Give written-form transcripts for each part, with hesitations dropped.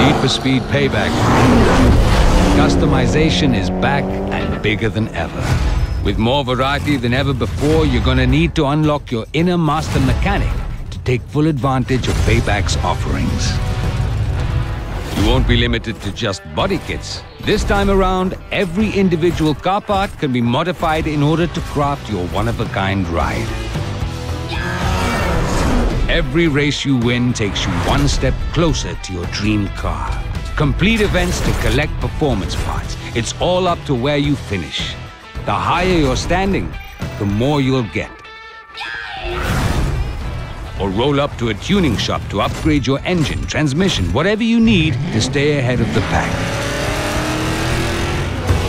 Need for Speed Payback. Customization is back and bigger than ever. With more variety than ever before, you're gonna need to unlock your inner master mechanic to take full advantage of Payback's offerings. You won't be limited to just body kits. This time around, every individual car part can be modified in order to craft your one-of-a-kind ride. Every race you win takes you one step closer to your dream car. Complete events to collect performance parts. It's all up to where you finish. The higher you're standing, the more you'll get. Or roll up to a tuning shop to upgrade your engine, transmission, whatever you need to stay ahead of the pack.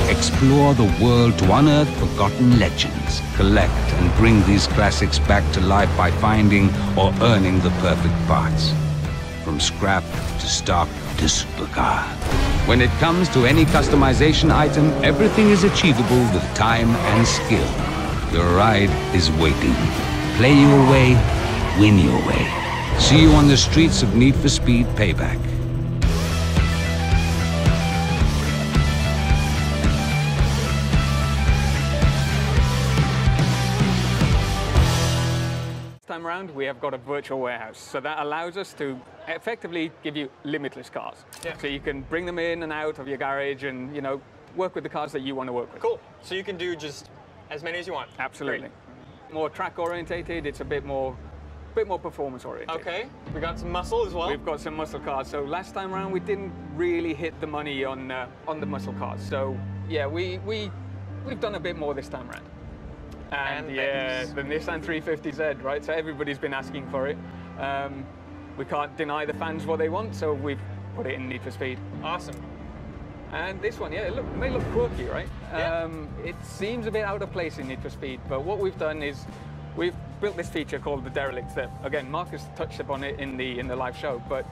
Explore the world to unearth forgotten legends. Collect and bring these classics back to life by finding or earning the perfect parts. From scrap to stock to supercar. When it comes to any customization item, everything is achievable with time and skill. Your ride is waiting. Play your way, win your way. See you on the streets of Need for Speed Payback. Time around, we have got a virtual warehouse, so that allows us to effectively give you limitless cars. Yeah. So you can bring them in and out of your garage and, work with the cars that you want to work with. Cool. So you can do just as many as you want. Absolutely. Great. More track orientated, it's a bit more performance oriented. Okay. We got some muscle as well. We've got some muscle cars. So last time around we didn't really hit the money on the muscle cars. So yeah, we've done a bit more this time around. And yeah, the Nissan 350Z, right? So everybody's been asking for it. We can't deny the fans what they want, so we've put it in Need for Speed. Awesome. And this one, yeah, it may look quirky, right? Yeah. It seems a bit out of place in Need for Speed, but what we've done is we've built this feature called the Derelict that, again, Marcus touched upon it in the live show, but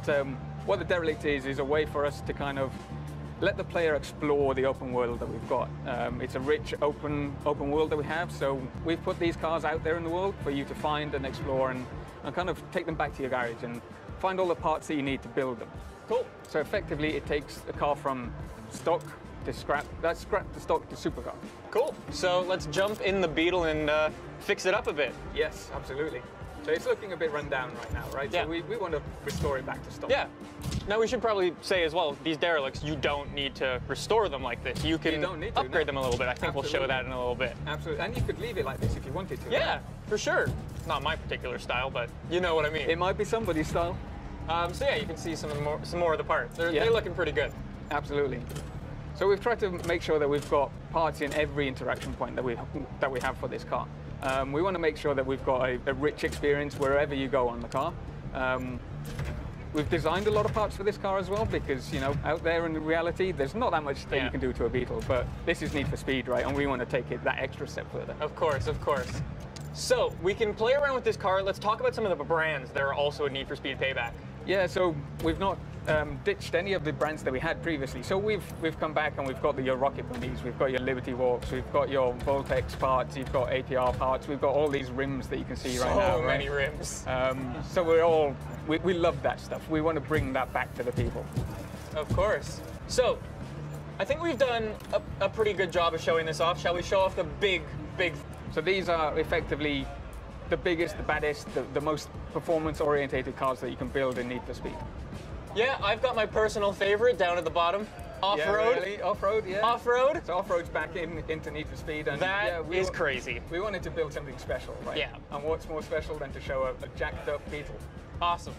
what the Derelict is a way for us to kind of let the player explore the open world that we've got. It's a rich open world that we have, so we've put these cars out there in the world for you to find and explore and kind of take them back to your garage and find all the parts that you need to build them. Cool. So effectively it takes a car from stock to scrap, that's scrap to stock to supercar. Cool. So let's jump in the Beetle and fix it up a bit. Yes, absolutely. So it's looking a bit run down right now, right? Yeah. So we want to restore it back to stock. Yeah. Now we should probably say as well, these derelicts, you don't need to restore them like this. You can upgrade them a little bit. I think we'll show that in a little bit. Absolutely. And you could leave it like this if you wanted to. Yeah, right? for sure. Not my particular style, but you know what I mean. It might be somebody's style. So yeah, you can see some more of the parts. They're looking pretty good. Absolutely. So we've tried to make sure that we've got parts in every interaction point that we have for this car. We want to make sure that we've got a rich experience wherever you go on the car. We've designed a lot of parts for this car as well because, out there in reality, there's not that much that you can do to a Beetle, but this is Need for Speed, right? And we want to take it that extra step further. Of course, of course. So we can play around with this car. Let's talk about some of the brands that are also a Need for Speed Payback. Yeah, so we've not ditched any of the brands that we had previously. So we've come back and we've got your Rocket Bunnies, we've got your Liberty Walks, we've got your Voltex parts, you've got APR parts, we've got all these rims that you can see right now. So many rims. So we love that stuff. We want to bring that back to the people. Of course. So I think we've done a pretty good job of showing this off. Shall we show off the big? So these are effectively the biggest, the baddest, the most performance-orientated cars that you can build in Need for Speed. Yeah, I've got my personal favorite down at the bottom. Off-road. Yeah, really? Off-road, yeah. Off-road. So off-road's back into Need for Speed. And that is crazy. We wanted to build something special, right? Yeah. And what's more special than to show a jacked up Beetle? Awesome.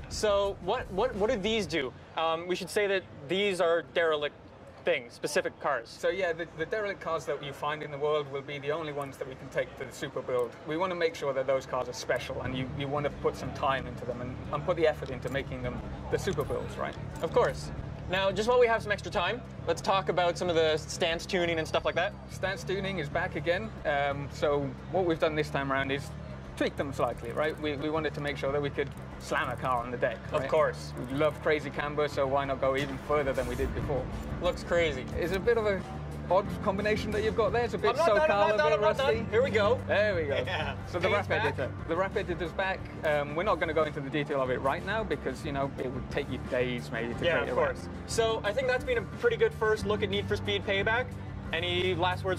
So what do these do? We should say that these are derelict things, specific cars. So yeah, the derelict cars that you find in the world will be the only ones that we can take to the super build. We want to make sure that those cars are special and you want to put some time into them and put the effort into making them the super builds, right? Of course. Now, just while we have some extra time, let's talk about some of the stance tuning and stuff like that. Stance tuning is back again. So what we've done this time around is tweak them slightly, right? We wanted to make sure that we could slam a car on the deck, right? Of course. We love crazy camber, so why not go even further than we did before? Looks crazy. It's a bit of a odd combination that you've got there. It's a bit I'm not SoCal, done, a bit rusty. Here we go. There we go. Yeah. So the wrap editor. The wrap editor's back. We're not going to go into the detail of it right now because, you know, it would take you days maybe to create of course. So I think that's been a pretty good first look at Need for Speed Payback. Any last words?